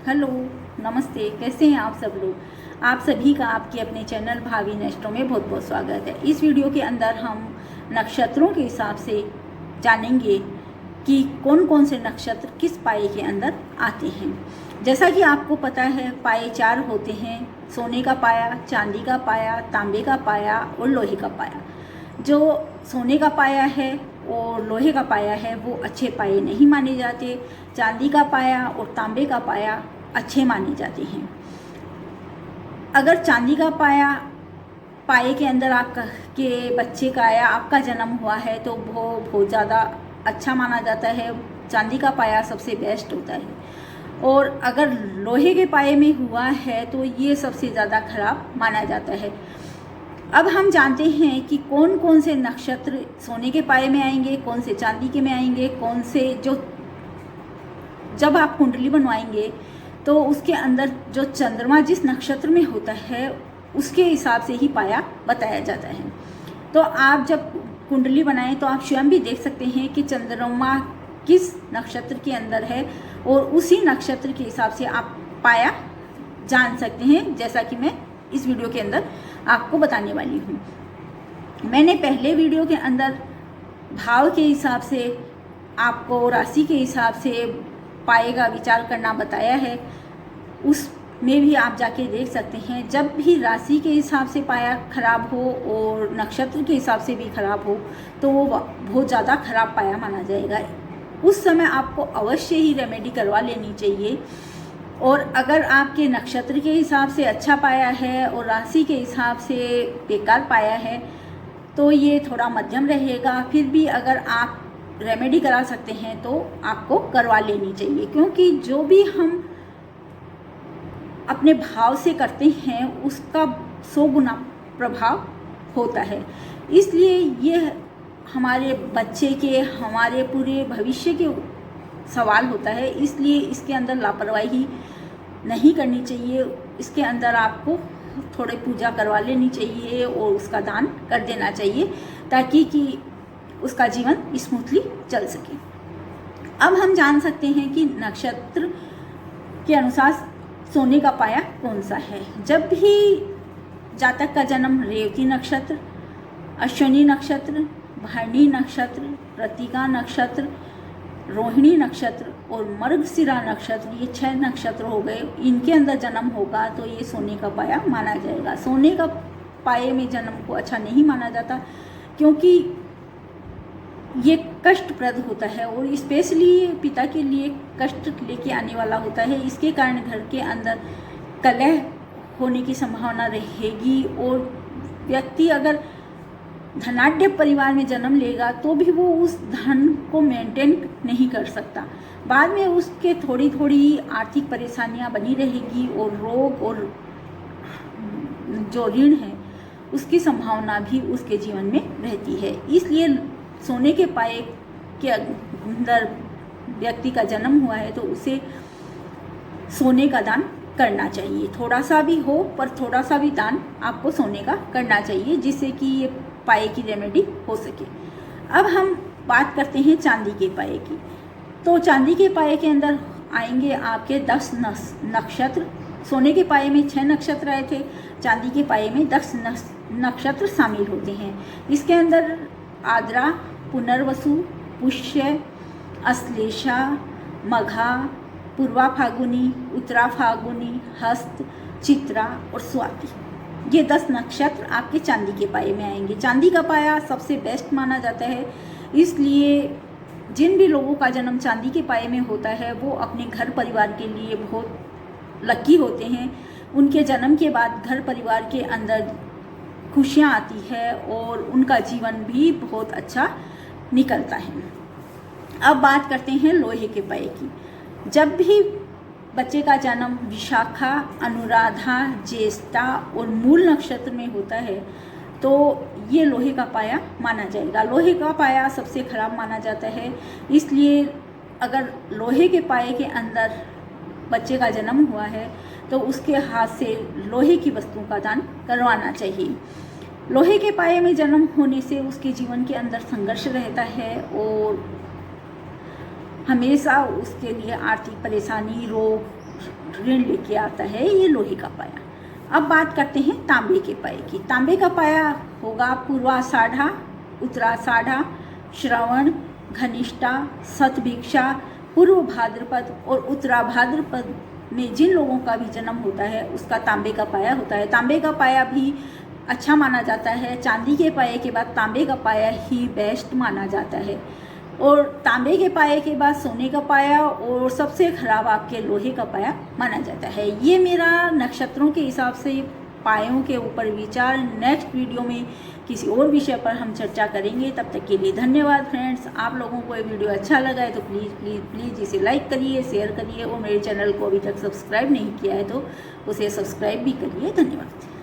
Hello, नमस्ते। कैसे हैं आप सब लोग। आप सभी का आपके अपने चैनल भावी नेस्ट्रो में बहुत बहुत स्वागत है। इस वीडियो के अंदर हम नक्षत्रों के हिसाब से जानेंगे कि कौन कौन से नक्षत्र किस पाए के अंदर आते हैं। जैसा कि आपको पता है, पाए 4 होते हैं: सोने का पाया, चांदी का पाया, तांबे का पाया और लोहे का पाया। जो सोने का पाया है और लोहे का पाया है वो अच्छे पाए नहीं माने जाते। चांदी का पाया और तांबे का पाया अच्छे माने जाते हैं। अगर चांदी का पाए के अंदर आपका के बच्चे का या आपका जन्म हुआ है तो वो बहुत ज़्यादा अच्छा माना जाता है। चांदी का पाया सबसे बेस्ट होता है। और अगर लोहे के पाए में हुआ है तो ये सबसे ज़्यादा खराब माना जाता है। अब हम जानते हैं कि कौन कौन से नक्षत्र सोने के पाए में आएंगे, कौन से चांदी के में आएंगे, कौन से जब आप कुंडली बनवाएंगे तो उसके अंदर जो चंद्रमा जिस नक्षत्र में होता है उसके हिसाब से ही पाया बताया जाता है। तो आप जब कुंडली बनाएं तो आप स्वयं भी देख सकते हैं कि चंद्रमा किस नक्षत्र के अंदर है और उसी नक्षत्र के हिसाब से आप पाया जान सकते हैं, जैसा कि मैं इस वीडियो के अंदर आपको बताने वाली हूँ। मैंने पहले वीडियो के अंदर भाव के हिसाब से आपको राशि के हिसाब से पाए का विचार करना बताया है, उसमें भी आप जाके देख सकते हैं। जब भी राशि के हिसाब से पाया खराब हो और नक्षत्र के हिसाब से भी खराब हो तो वो बहुत ज़्यादा खराब पाया माना जाएगा। उस समय आपको अवश्य ही रेमेडी करवा लेनी चाहिए। और अगर आपके नक्षत्र के हिसाब से अच्छा पाया है और राशि के हिसाब से बेकार पाया है तो ये थोड़ा मध्यम रहेगा। फिर भी अगर आप रेमेडी करा सकते हैं तो आपको करवा लेनी चाहिए, क्योंकि जो भी हम अपने भाव से करते हैं उसका 100 गुना प्रभाव होता है। इसलिए ये हमारे बच्चे के, हमारे पूरे भविष्य के सवाल होता है। इसलिए इसके अंदर लापरवाही नहीं करनी चाहिए। इसके अंदर आपको थोड़े पूजा करवा लेनी चाहिए और उसका दान कर देना चाहिए ताकि कि उसका जीवन स्मूथली चल सके। अब हम जान सकते हैं कि नक्षत्र के अनुसार सोने का पाया कौन सा है। जब भी जातक का जन्म रेवती नक्षत्र, अश्विनी नक्षत्र, भरणी नक्षत्र, कृत्तिका नक्षत्र, रोहिणी नक्षत्र और मृगशिरा नक्षत्र, ये 6 नक्षत्र हो गए, इनके अंदर जन्म होगा तो ये सोने का पाया माना जाएगा। सोने का पाए में जन्म को अच्छा नहीं माना जाता, क्योंकि ये कष्टप्रद होता है और स्पेशली पिता के लिए कष्ट लेके आने वाला होता है। इसके कारण घर के अंदर कलह होने की संभावना रहेगी और व्यक्ति अगर धनाढ्य परिवार में जन्म लेगा तो भी वो उस धन को मेंटेन नहीं कर सकता। बाद में उसके थोड़ी थोड़ी आर्थिक परेशानियां बनी रहेगी और रोग और जो ऋण है उसकी संभावना भी उसके जीवन में रहती है। इसलिए सोने के पाए के अंदर व्यक्ति का जन्म हुआ है तो उसे सोने का दान करना चाहिए। थोड़ा सा भी हो पर थोड़ा सा भी दान आपको सोने का करना चाहिए, जिससे कि ये पाए की रेमेडी हो सके। अब हम बात करते हैं चांदी के पाए की। तो चांदी के पाए के अंदर आएंगे आपके 10 नक्षत्र। सोने के पाए में 6 नक्षत्र आए थे, चांदी के पाए में 10 नक्षत्र शामिल होते हैं। इसके अंदर आद्रा, पुनर्वसु, पुष्य, अश्लेषा, मघा, पूर्वा फागुनी, उत्तरा फागुनी, हस्त, चित्रा और स्वाति, ये 10 नक्षत्र आपके चांदी के पाए में आएंगे। चांदी का पाया सबसे बेस्ट माना जाता है, इसलिए जिन भी लोगों का जन्म चांदी के पाए में होता है वो अपने घर परिवार के लिए बहुत लकी होते हैं। उनके जन्म के बाद घर परिवार के अंदर खुशियाँ आती है और उनका जीवन भी बहुत अच्छा निकलता है। अब बात करते हैं लोहे के पाए की। जब भी बच्चे का जन्म विशाखा, अनुराधा, ज्येष्ठा और मूल नक्षत्र में होता है तो ये लोहे का पाया माना जाएगा। लोहे का पाया सबसे खराब माना जाता है, इसलिए अगर लोहे के पाए के अंदर बच्चे का जन्म हुआ है तो उसके हाथ से लोहे की वस्तुओं का दान करवाना चाहिए। लोहे के पाए में जन्म होने से उसके जीवन के अंदर संघर्ष रहता है और हमेशा उसके लिए आर्थिक परेशानी, रोग, ऋण लेके आता है ये लोहे का पाया। अब बात करते हैं तांबे के पाए की। तांबे का पाया होगा पूर्वाषाढ़ा, उत्तराषाढ़ा, श्रवण, घनिष्ठा, शतभिक्षा, पूर्व भाद्रपद और उत्तरा भाद्रपद में जिन लोगों का भी जन्म होता है उसका तांबे का पाया होता है। तांबे का पाया भी अच्छा माना जाता है। चांदी के पाए के बाद तांबे का पाया ही बेस्ट माना जाता है, और तांबे के पाए के बाद सोने का पाया, और सबसे खराब आपके लोहे का पाया माना जाता है। ये मेरा नक्षत्रों के हिसाब से पायों के ऊपर विचार। नेक्स्ट वीडियो में किसी और विषय पर हम चर्चा करेंगे। तब तक के लिए धन्यवाद फ्रेंड्स। आप लोगों को ये वीडियो अच्छा लगा है तो प्लीज़ प्लीज़ प्लीज़ इसे लाइक करिए, शेयर करिए, और मेरे चैनल को अभी तक सब्सक्राइब नहीं किया है तो उसे सब्सक्राइब भी करिए। धन्यवाद।